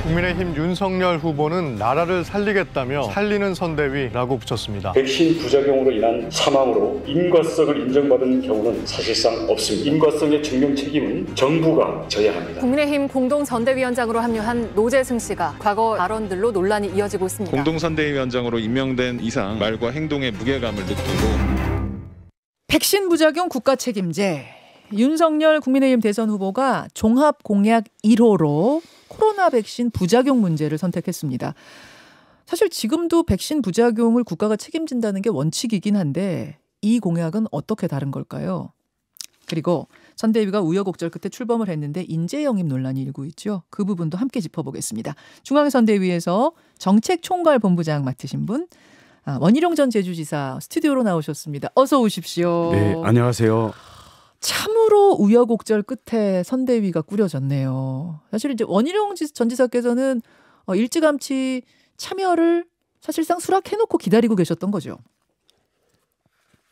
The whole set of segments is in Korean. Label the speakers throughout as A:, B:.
A: 국민의힘 윤석열 후보는 나라를 살리겠다며 살리는 선대위라고 붙였습니다.
B: 백신 부작용으로 인한 사망으로 인과성을 인정받은 경우는 사실상 없습니다. 인과성의 증명 책임은 정부가 져야 합니다.
C: 국민의힘 공동선대위원장으로 합류한 노재승 씨가 과거 발언들로 논란이 이어지고 있습니다.
D: 공동선대위원장으로 임명된 이상 말과 행동에 무게감을 느끼고
E: 백신 부작용 국가 책임제. 윤석열 국민의힘 대선 후보가 종합 공약 1호로 코로나 백신 부작용 문제를 선택했습니다. 사실 지금도 백신 부작용을 국가가 책임진다는 게 원칙이긴 한데 이 공약은 어떻게 다른 걸까요? 그리고 선대위가 우여곡절 끝에 출범을 했는데 인재 영입 논란이 일고 있죠. 그 부분도 함께 짚어보겠습니다. 중앙선대위에서 정책총괄본부장 맡으신 분 원희룡 전 제주지사 스튜디오로 나오셨습니다. 어서 오십시오.
F: 네, 안녕하세요.
E: 참으로 우여곡절 끝에 선대위가 꾸려졌네요. 사실 이제 원희룡 전 지사께서는 일찌감치 참여를 사실상 수락해놓고 기다리고 계셨던 거죠.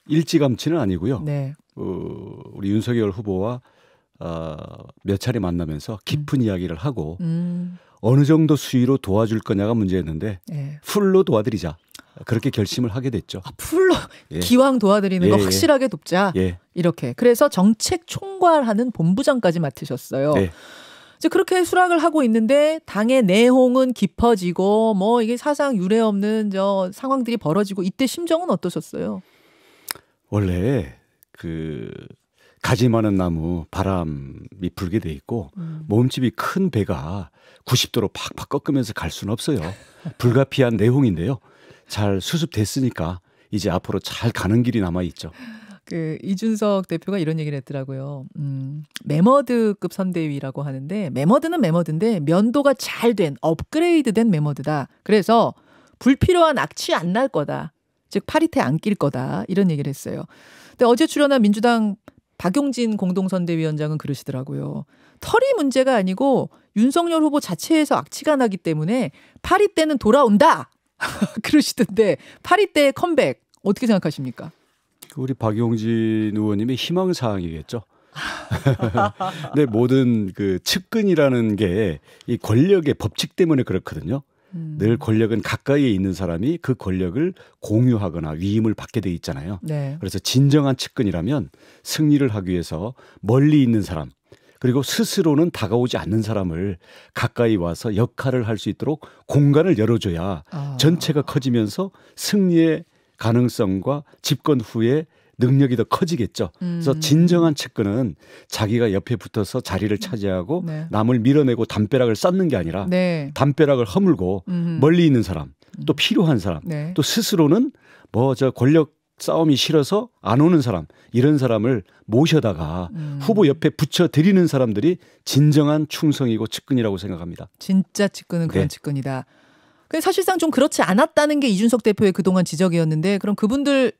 F: 일찌감치는 아니고요.
E: 네.
F: 우리 윤석열 후보와 몇 차례 만나면서 깊은 이야기를 하고 어느 정도 수위로 도와줄 거냐가 문제였는데
E: 네.
F: 풀로 도와드리자. 그렇게 결심을 하게 됐죠.
E: 풀로
F: 예.
E: 기왕 도와드리는 거
F: 예,
E: 확실하게 돕자.
F: 예.
E: 이렇게. 그래서 정책 총괄하는 본부장까지 맡으셨어요.
F: 네.
E: 이제 그렇게 수락을 하고 있는데 당의 내홍은 깊어지고 뭐 이게 사상 유례 없는 상황들이 벌어지고 이때 심정은 어떠셨어요?
F: 원래 그 가지 많은 나무 바람이 불게 돼 있고 몸집이 큰 배가 90도로 팍팍 꺾으면서 갈 수는 없어요. 불가피한 내홍인데요. 잘 수습됐으니까 이제 앞으로 잘 가는 길이 남아 있죠.
E: 그 이준석 대표가 이런 얘기를 했더라고요. 매머드급 선대위라고 하는데 매머드는 매머드인데 면도가 잘 된 업그레이드된 매머드다. 그래서 불필요한 악취 안 날 거다. 즉 파리태 안 낄 거다. 이런 얘기를 했어요. 근데 어제 출연한 민주당 박용진 공동선대위원장은 그러시더라고요. 털이 문제가 아니고 윤석열 후보 자체에서 악취가 나기 때문에 파리때는 돌아온다. 그러시던데 파리때의 컴백 어떻게 생각하십니까?
F: 우리 박용진 의원님의 희망사항이겠죠. 근데 모든 그 측근이라는 게 이 권력의 법칙 때문에 그렇거든요. 늘 권력은 가까이에 있는 사람이 그 권력을 공유하거나 위임을 받게 돼 있잖아요.
E: 네.
F: 그래서 진정한 측근이라면 승리를 하기 위해서 멀리 있는 사람 그리고 스스로는 다가오지 않는 사람을 가까이 와서 역할을 할 수 있도록 공간을 열어줘야 전체가 커지면서 승리의 가능성과 집권 후에 능력이 더 커지겠죠. 그래서 진정한 측근은 자기가 옆에 붙어서 자리를 차지하고
E: 네.
F: 남을 밀어내고 담벼락을 쌓는 게 아니라
E: 네.
F: 담벼락을 허물고 멀리 있는 사람 또 필요한 사람
E: 네.
F: 또 스스로는 권력 싸움이 싫어서 안 오는 사람 이런 사람을 모셔다가 후보 옆에 붙여드리는 사람들이 진정한 충성이고 측근이라고 생각합니다.
E: 진짜 측근은 그런
F: 네.
E: 측근이다. 근데 사실상 좀 그렇지 않았다는 게 이준석 대표의 그동안 지적이었는데 그럼 그분들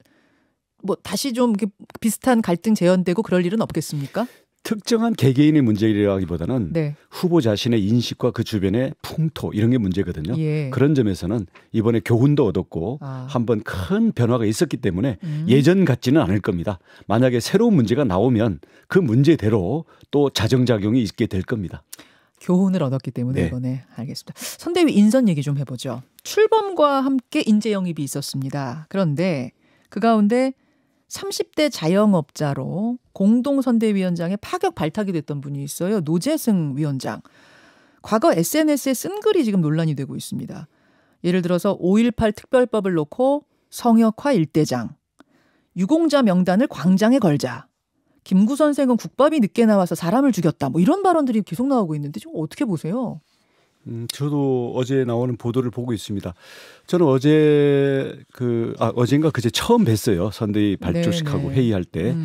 E: 뭐 다시 좀 비슷한 갈등 재현되고 그럴 일은 없겠습니까?
F: 특정한 개개인의 문제라기보다는
E: 네.
F: 후보 자신의 인식과 그 주변의 풍토 이런 게 문제거든요.
E: 예.
F: 그런 점에서는 이번에 교훈도 얻었고 한번 큰 변화가 있었기 때문에 예전 같지는 않을 겁니다. 만약에 새로운 문제가 나오면 그 문제대로 또 자정작용이 있게 될 겁니다.
E: 교훈을 얻었기 때문에
F: 네.
E: 이번에 알겠습니다. 선대위 인선 얘기 좀 해보죠. 출범과 함께 인재 영입이 있었습니다. 그런데 그 가운데 30대 자영업자로 공동선대위원장에 파격 발탁이 됐던 분이 있어요. 노재승 위원장. 과거 SNS에 쓴 글이 지금 논란이 되고 있습니다. 예를 들어서 5.18 특별법을 놓고 성역화 일대장, 유공자 명단을 광장에 걸자, 김구 선생은 국밥이 늦게 나와서 사람을 죽였다. 뭐 이런 발언들이 계속 나오고 있는데 좀 어떻게 보세요?
F: 저도 어제 나오는 보도를 보고 있습니다. 저는 어젠가 그제 처음 뵀어요. 선대위 발족식하고
E: 네네.
F: 회의할 때.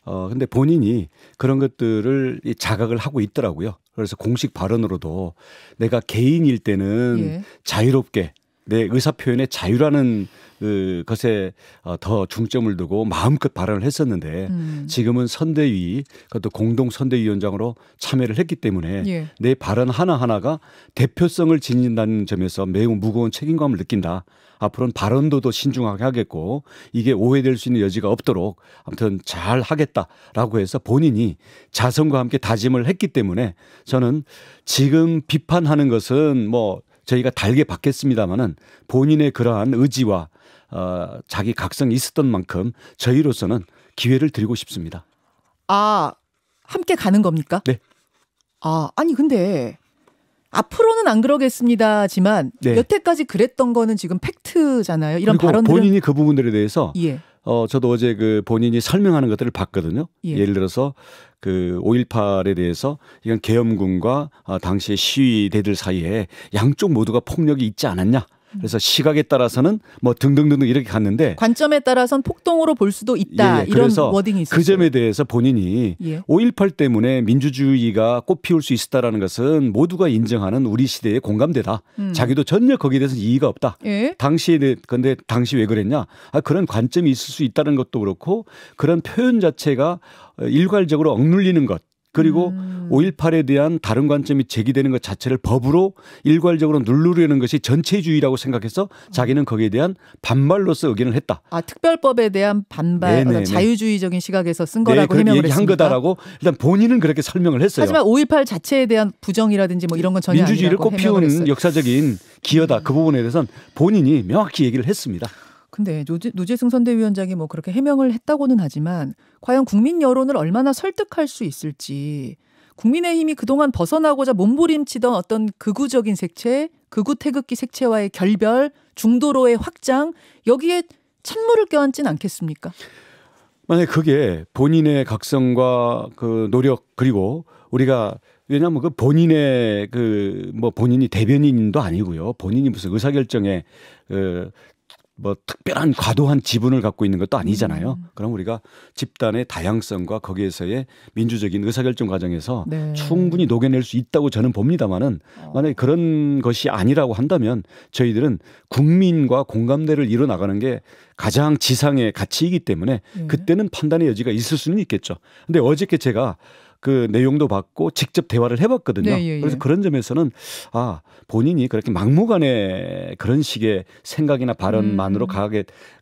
F: 근데 본인이 그런 것들을 자각을 하고 있더라고요. 그래서 공식 발언으로도 내가 개인일 때는
E: 예.
F: 자유롭게 내 의사 표현의 자유라는 그 것에 더 중점을 두고 마음껏 발언을 했었는데 지금은 선대위 그것도 공동 선대위원장으로 참여를 했기 때문에
E: 예.
F: 내 발언 하나하나가 대표성을 지닌다는 점에서 매우 무거운 책임감을 느낀다. 앞으로는 발언도 더 신중하게 하겠고 이게 오해될 수 있는 여지가 없도록 아무튼 잘 하겠다라고 해서 본인이 자성과 함께 다짐을 했기 때문에 저는 지금 비판하는 것은 뭐 저희가 달게 받겠습니다마는 본인의 그러한 의지와 자기 각성이 있었던 만큼 저희로서는 기회를 드리고 싶습니다.
E: 아, 함께 가는 겁니까?
F: 네.
E: 아니 근데 앞으로는 안 그러겠습니다지만
F: 네.
E: 여태까지 그랬던 거는 지금 팩트잖아요. 이런
F: 그리고
E: 발언들은
F: 본인이 그 부분들에 대해서
E: 예.
F: 저도 어제 그 본인이 설명하는 것들을 봤거든요.
E: 예.
F: 예를 들어서 그 5.18에 대해서 이건 계엄군과 당시의 시위대들 사이에 양쪽 모두가 폭력이 있지 않았냐. 그래서 시각에 따라서는 뭐 등등등등 이렇게 갔는데
E: 관점에 따라서는 폭동으로 볼 수도 있다.
F: 예,
E: 이런
F: 그래서
E: 워딩이 있었어요.
F: 그 점에 대해서 본인이
E: 예.
F: 5.18 때문에 민주주의가 꽃피울 수 있었다라는 것은 모두가 인정하는 우리 시대의 공감대다. 자기도 전혀 거기에 대해서 이의가 없다.
E: 예.
F: 근데 당시 왜 그랬냐? 그런 관점이 있을 수 있다는 것도 그렇고 그런 표현 자체가 일괄적으로 억눌리는 것. 그리고 5.18에 대한 다른 관점이 제기되는 것 자체를 법으로 일괄적으로 누르려는 것이 전체주의라고 생각해서 자기는 거기에 대한 반발로서 의견을 했다.
E: 특별법에 대한 반발,
F: 네네네.
E: 자유주의적인 시각에서 쓴 거라고
F: 그렇게
E: 해명을
F: 얘기한
E: 했습니까?
F: 거다라고 일단 본인은 그렇게 설명을 했어요.
E: 하지만 5.18 자체에 대한 부정이라든지 뭐 이런 건 전혀
F: 민주주의를
E: 아니라고 해명을
F: 꽃피우는
E: 했어요.
F: 역사적인 기여다. 그 부분에 대해서는 본인이 명확히 얘기를 했습니다.
E: 근데 노재승 선대위원장이 뭐 그렇게 해명을 했다고는 하지만 과연 국민 여론을 얼마나 설득할 수 있을지 국민의힘이 그동안 벗어나고자 몸부림치던 어떤 극우적인 색채, 극우 태극기 색채와의 결별, 중도로의 확장 여기에 찬물을 껴안진 않겠습니까?
F: 만약에 그게 본인의 각성과 그 노력 그리고 우리가 왜냐하면 그 본인의 그 뭐 본인이 대변인도 아니고요. 본인이 무슨 의사결정에 뭐 특별한 과도한 지분을 갖고 있는 것도 아니잖아요. 그럼 우리가 집단의 다양성과 거기에서의 민주적인 의사결정 과정에서
E: 네.
F: 충분히 녹여낼 수 있다고 저는 봅니다마는 만약에 그런 것이 아니라고 한다면 저희들은 국민과 공감대를 이뤄나가는 게 가장 지상의 가치이기 때문에 그때는 판단의 여지가 있을 수는 있겠죠. 근데 어저께 제가 그 내용도 받고 직접 대화를 해봤거든요.
E: 네, 예, 예.
F: 그래서 그런 점에서는 본인이 그렇게 막무가내 그런 식의 생각이나 발언만으로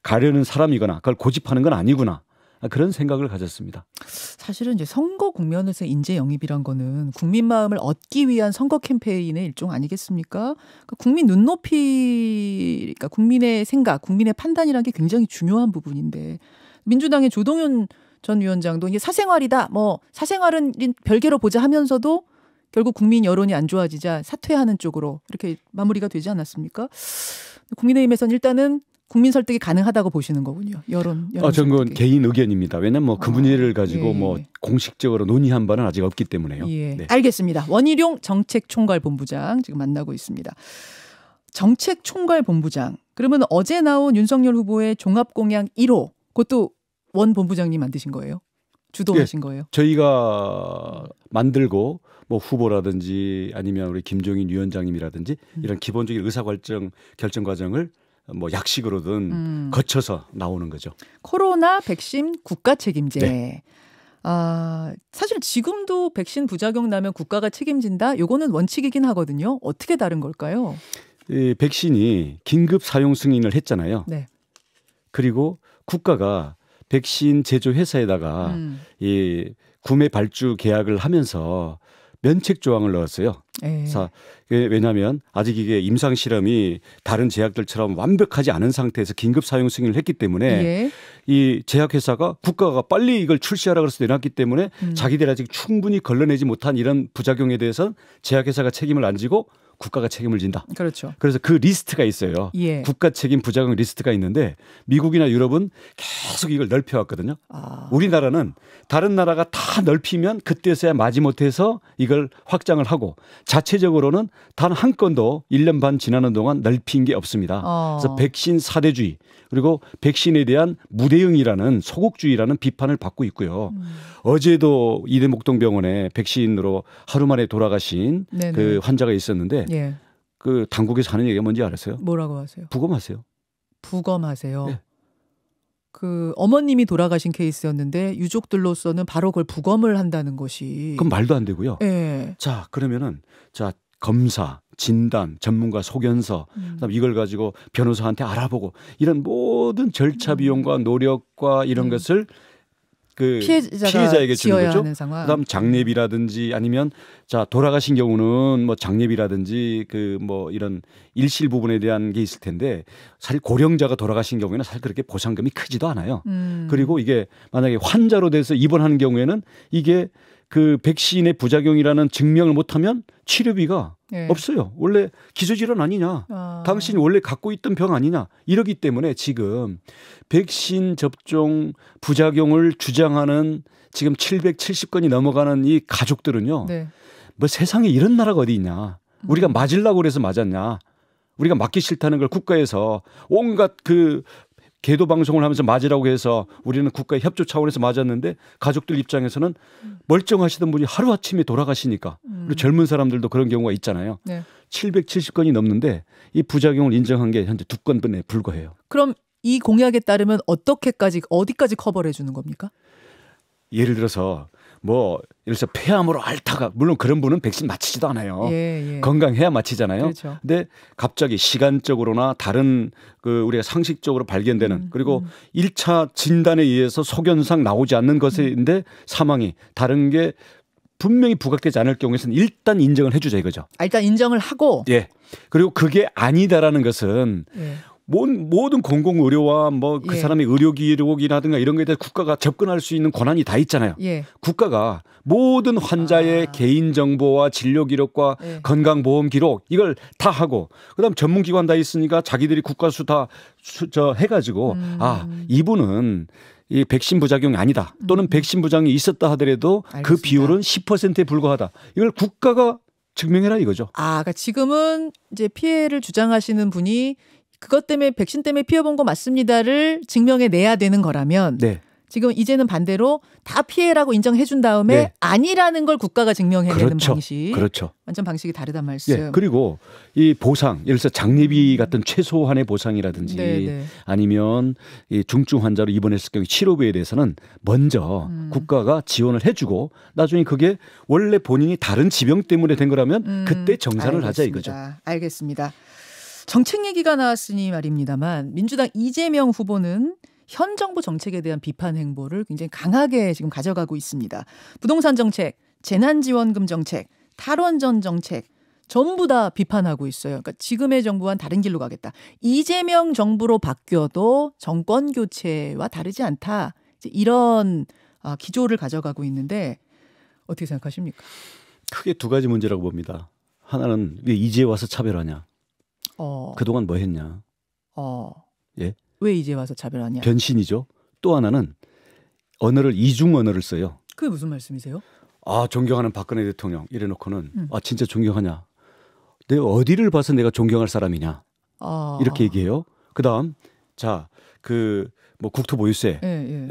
F: 가려는 사람이거나 그걸 고집하는 건 아니구나. 그런 생각을 가졌습니다.
E: 사실은 이제 선거 국면에서 인재 영입이란 거는 국민 마음을 얻기 위한 선거 캠페인의 일종 아니겠습니까? 그러니까 국민 눈높이, 그러니까 국민의 생각, 국민의 판단이라는 게 굉장히 중요한 부분인데 민주당의 조동현 전 위원장도 이게 사생활이다. 뭐 사생활은 별개로 보자 하면서도 결국 국민 여론이 안 좋아지자 사퇴하는 쪽으로 이렇게 마무리가 되지 않았습니까? 국민의힘에서는 일단은 국민 설득이 가능하다고 보시는 거군요. 여론
F: 저는 그건 개인 의견입니다. 왜냐하면 뭐 그 문제를 가지고
E: 예.
F: 뭐 공식적으로 논의한 바는 아직 없기 때문에요.
E: 예.
F: 네.
E: 알겠습니다. 원희룡 정책총괄본부장 지금 만나고 있습니다. 정책총괄본부장. 그러면 어제 나온 윤석열 후보의 종합공약 1호 그것도 원 본부장님 만드신 거예요? 주도하신 거예요?
F: 저희가 만들고 뭐 후보라든지 아니면 우리 김종인 위원장님이라든지 이런 기본적인 결정 과정을 뭐 약식으로든 거쳐서 나오는 거죠.
E: 코로나 백신 국가 책임제.
F: 네.
E: 사실 지금도 백신 부작용 나면 국가가 책임진다. 요거는 원칙이긴 하거든요. 어떻게 다른 걸까요?
F: 이 백신이 긴급 사용 승인을 했잖아요.
E: 네.
F: 그리고 국가가 백신 제조 회사에다가 이 구매 발주 계약을 하면서 면책 조항을 넣었어요. 그래서 왜냐하면 아직 이게 임상 실험이 다른 제약들처럼 완벽하지 않은 상태에서 긴급 사용 승인을 했기 때문에
E: 예.
F: 이 제약회사가 국가가 빨리 이걸 출시하라 그래서 내놨기 때문에 자기들 아직 충분히 걸러내지 못한 이런 부작용에 대해서 제약회사가 책임을 안 지고 국가가 책임을 진다.
E: 그렇죠.
F: 그래서 그 리스트가 있어요.
E: 예.
F: 국가 책임 부작용 리스트가 있는데 미국이나 유럽은 계속 이걸 넓혀왔거든요. 우리나라는 다른 나라가 다 넓히면 그때서야 마지못해서 이걸 확장을 하고 자체적으로는 단 한 건도 1년 반 지나는 동안 넓힌 게 없습니다. 그래서 백신 사대주의 그리고 백신에 대한 무대응이라는 소극주의라는 비판을 받고 있고요. 어제도 이대목동병원에 백신으로 하루 만에 돌아가신
E: 네네.
F: 그 환자가 있었는데
E: 예.
F: 그 당국에서 하는 얘기가 뭔지 알았어요?
E: 뭐라고 하세요?
F: 부검하세요.
E: 부검하세요.
F: 네.
E: 그 어머님이 돌아가신 케이스였는데 유족들로서는 바로 그걸 부검을 한다는 것이
F: 그건 말도 안 되고요.
E: 예.
F: 자, 그러면은 자, 검사, 진단, 전문가 소견서, 그다음 이걸 가지고 변호사한테 알아보고 이런 모든 절차 비용과 노력과 이런 것을 그 피해자에게 주는 거죠.
E: 하는 상황.
F: 그다음 장례비라든지 아니면 자 돌아가신 경우는 뭐 장례비라든지 그 뭐 이런 일실 부분에 대한 게 있을 텐데 사실 고령자가 돌아가신 경우에는 사실 그렇게 보상금이 크지도 않아요. 그리고 이게 만약에 환자로 돼서 입원하는 경우에는 이게 그 백신의 부작용이라는 증명을 못하면 치료비가
E: 예.
F: 없어요. 원래 기저질환 아니냐. 당신이 원래 갖고 있던 병 아니냐. 이러기 때문에 지금 백신 접종 부작용을 주장하는 지금 770건이 넘어가는 이 가족들은요.
E: 네.
F: 뭐 세상에 이런 나라가 어디 있냐. 우리가 맞으려고 그래서 맞았냐. 우리가 맞기 싫다는 걸 국가에서 온갖 그 계도 방송을 하면서 맞으라고 해서 우리는 국가의 협조 차원에서 맞았는데 가족들 입장에서는 멀쩡하시던 분이 하루아침에 돌아가시니까 그리고 젊은 사람들도 그런 경우가 있잖아요.
E: 네.
F: 770건이 넘는데 이 부작용을 인정한 게 현재 2건분에 불과해요.
E: 그럼 이 공약에 따르면 어디까지 커버를 해주는 겁니까?
F: 예를 들어서 뭐 예를 들어서 폐암으로 앓다가 물론 그런 분은 백신 맞히지도 않아요.
E: 예.
F: 건강해야 맞히잖아요.
E: 그렇죠.
F: 근데 갑자기 시간적으로나 다른 그 우리가 상식적으로 발견되는 그리고 1차 진단에 의해서 소견상 나오지 않는 것인데 사망이 다른 게 분명히 부각되지 않을 경우에는 일단 인정을 해주자 이거죠.
E: 일단 인정을 하고
F: 예. 그리고 그게 아니다라는 것은
E: 예.
F: 모든 공공의료와 뭐 그
E: 예.
F: 사람의 의료기록이라든가 이런 거에 대해 국가가 접근할 수 있는 권한이 다 있잖아요.
E: 예.
F: 국가가 모든 환자의 개인정보와 진료기록과
E: 예.
F: 건강보험기록 이걸 다 하고 그다음 전문기관 다 있으니까 자기들이 국가수 다 해가지고 이분은 이 백신 부작용이 아니다 또는 백신 부작용이 있었다 하더라도
E: 알겠습니다.
F: 그 비율은 10%에 불과하다. 이걸 국가가 증명해라 이거죠.
E: 그러니까 지금은 이제 피해를 주장하시는 분이 그것 때문에 백신 때문에 피해 본 거 맞습니다를 증명해 내야 되는 거라면
F: 네.
E: 지금 이제는 반대로 다 피해라고 인정해 준 다음에
F: 네.
E: 아니라는 걸 국가가 증명해내는
F: 그렇죠.
E: 방식.
F: 그렇죠.
E: 완전 방식이 다르단 말씀.
F: 예, 그리고 이 보상, 예를 들어서 장례비 같은 최소한의 보상이라든지
E: 네.
F: 아니면 이 중증 환자로 입원했을 경우 치료비에 대해서는 먼저 국가가 지원을 해주고 나중에 그게 원래 본인이 다른 지병 때문에 된 거라면 그때 정산을 하자 이거죠.
E: 알겠습니다. 정책 얘기가 나왔으니 말입니다만 민주당 이재명 후보는 현 정부 정책에 대한 비판 행보를 굉장히 강하게 지금 가져가고 있습니다. 부동산 정책, 재난지원금 정책, 탈원전 정책 전부 다 비판하고 있어요. 그러니까 지금의 정부와는 다른 길로 가겠다. 이재명 정부로 바뀌어도 정권 교체와 다르지 않다. 이런 기조를 가져가고 있는데 어떻게 생각하십니까?
F: 크게 두 가지 문제라고 봅니다. 하나는 왜 이제 와서 차별하냐. 그동안 뭐 했냐. 예?
E: 왜 이제 와서 차별하냐.
F: 변신이죠. 또 하나는 언어를 이중 언어를 써요.
E: 그게 무슨 말씀이세요?
F: 존경하는 박근혜 대통령 이래놓고는 진짜 존경하냐. 내가 어디를 봐서 내가 존경할 사람이냐. 이렇게 얘기해요. 그다음 뭐 국토보유세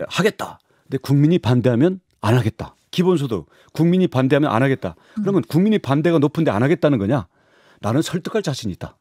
F: 하겠다. 근데 국민이 반대하면 안 하겠다. 기본소득 국민이 반대하면 안 하겠다. 그러면 국민이 반대가 높은데 안 하겠다는 거냐? 나는 설득할 자신이 있다.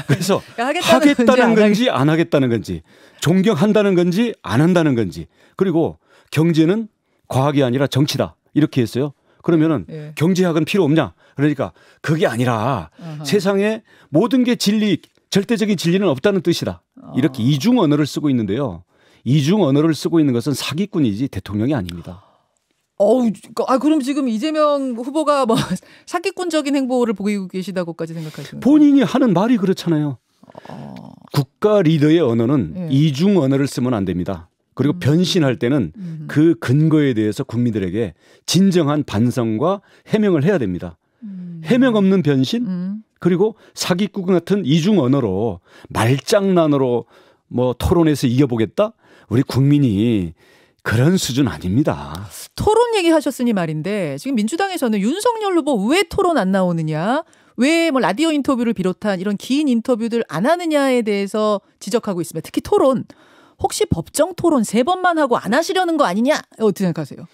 F: 그래서 하겠다는 건지 안 하겠다는 건지 존경한다는 건지 안 한다는 건지 그리고 경제는 과학이 아니라 정치다 이렇게 했어요. 그러면은 경제학은 필요 없냐? 그러니까 그게 아니라 세상에 모든 게 진리 절대적인 진리는 없다는 뜻이다. 이렇게 이중 언어를 쓰고 있는데요. 이중 언어를 쓰고 있는 것은 사기꾼이지 대통령이 아닙니다.
E: 그럼 지금 이재명 후보가 뭐 사기꾼적인 행보를 보이고 계시다고까지 생각하시는 거예요?
F: 본인이 하는 말이 그렇잖아요. 국가 리더의 언어는 이중 언어를 쓰면 안 됩니다. 그리고 변신할 때는 그 근거에 대해서 국민들에게 진정한 반성과 해명을 해야 됩니다. 해명 없는 변신 그리고 사기꾼 같은 이중 언어로 말장난으로 뭐 토론에서 이겨보겠다? 우리 국민이 그런 수준 아닙니다.
E: 토론 얘기하셨으니 말인데 지금 민주당에서는 윤석열 후보 왜 토론 안 나오느냐, 왜 뭐 라디오 인터뷰를 비롯한 이런 긴 인터뷰들 안 하느냐에 대해서 지적하고 있습니다. 특히 토론. 혹시 법정 토론 3번만 하고 안 하시려는 거 아니냐? 어떻게 생각하세요?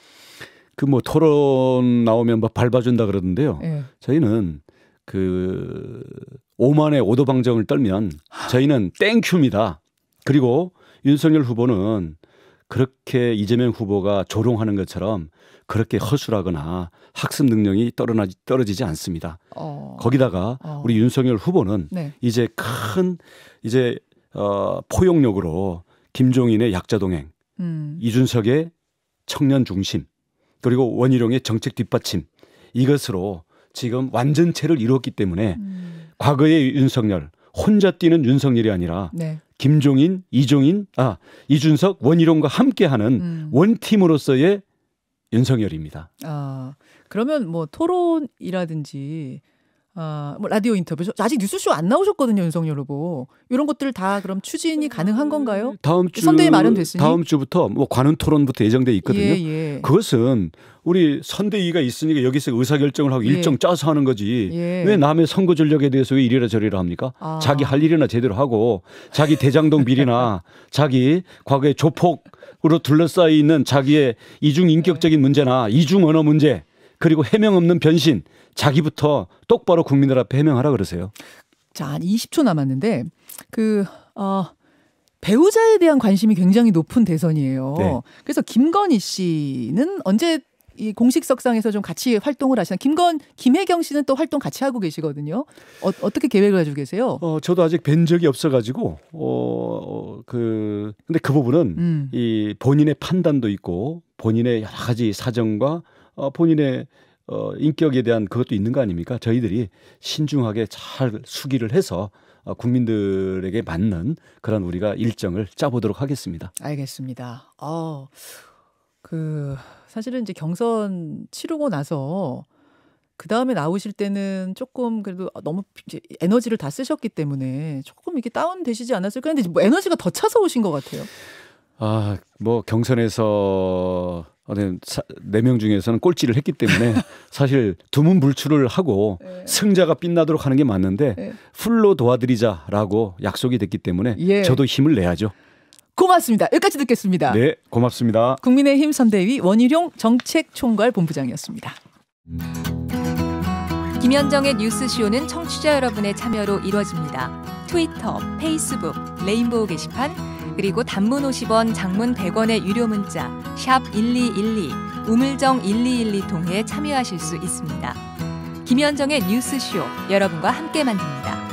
F: 그 뭐 토론 나오면 뭐 밟아준다 그러던데요. 저희는 그 오만의 오도방정을 떨면 저희는 땡큐입니다. 그리고 윤석열 후보는 그렇게 이재명 후보가 조롱하는 것처럼 그렇게 허술하거나 학습 능력이 떨어지지 않습니다. 거기다가 우리 윤석열 후보는
E: 네.
F: 이제 포용력으로 김종인의 약자 동행, 이준석의 청년 중심, 그리고 원희룡의 정책 뒷받침 이것으로 지금 완전체를 이루었기 때문에 과거의 윤석열 혼자 뛰는 윤석열이 아니라
E: 네.
F: 김종인, 이준석, 원희룡과 함께하는 원팀으로서의 윤석열입니다.
E: 그러면 뭐 토론이라든지 뭐 라디오 인터뷰 아직 뉴스쇼 안 나오셨거든요, 윤석열 후보. 이런 것들 다 그럼 추진이 가능한 건가요?
F: 다음 주
E: 선대위 마련됐으니
F: 다음 주부터 뭐 관훈 토론부터 예정돼 있거든요.
E: 예.
F: 그것은 우리 선대위가 있으니까 여기서 의사결정을 하고 일정 짜서 하는 거지. 왜 남의 선거 전략에 대해서 왜 이래라 저래라 합니까? 자기 할 일이나 제대로 하고 자기 대장동 비리나 자기 과거에 조폭으로 둘러싸여 있는 자기의 이중 인격적인 문제나 이중 언어 문제 그리고 해명 없는 변신 자기부터 똑바로 국민들 앞에 해명하라 그러세요.
E: 자, 한 20초 남았는데 배우자에 대한 관심이 굉장히 높은 대선이에요.
F: 네.
E: 그래서 김건희 씨는 언제 이 공식석상에서 좀 같이 활동을 하시나? 김혜경 씨는 또 활동 같이 하고 계시거든요. 어떻게 계획을 가지고 계세요?
F: 저도 아직 뵌 적이 없어가지고 근데 그 부분은 이 본인의 판단도 있고 본인의 여러 가지 사정과 본인의 인격에 대한 그것도 있는 거 아닙니까? 저희들이 신중하게 잘 수기를 해서 국민들에게 맞는 그런 우리가 일정을 짜보도록 하겠습니다.
E: 알겠습니다. 사실은 이제 경선 치르고 나서 그 다음에 나오실 때는 조금 그래도 너무 이제 에너지를 다 쓰셨기 때문에 조금 이렇게 다운되시지 않았을까 했는데 뭐 에너지가 더 차서 오신 것 같아요.
F: 뭐 경선에서 4명 중에서는 꼴찌를 했기 때문에 사실 두문불출을 하고 승자가 빛나도록 하는 게 맞는데 풀로 도와드리자라고 약속이 됐기 때문에 저도 힘을 내야죠.
E: 고맙습니다. 여기까지 듣겠습니다.
F: 네, 고맙습니다.
E: 국민의힘 선대위 원희룡 정책총괄 본부장이었습니다.
G: 김현정의 뉴스쇼는 청취자 여러분의 참여로 이루어집니다. 트위터, 페이스북, 레인보우 게시판, 그리고 단문 50원, 장문 100원의 유료 문자 샵 1212, 우물정 1212 통해 참여하실 수 있습니다. 김현정의 뉴스쇼, 여러분과 함께 만듭니다.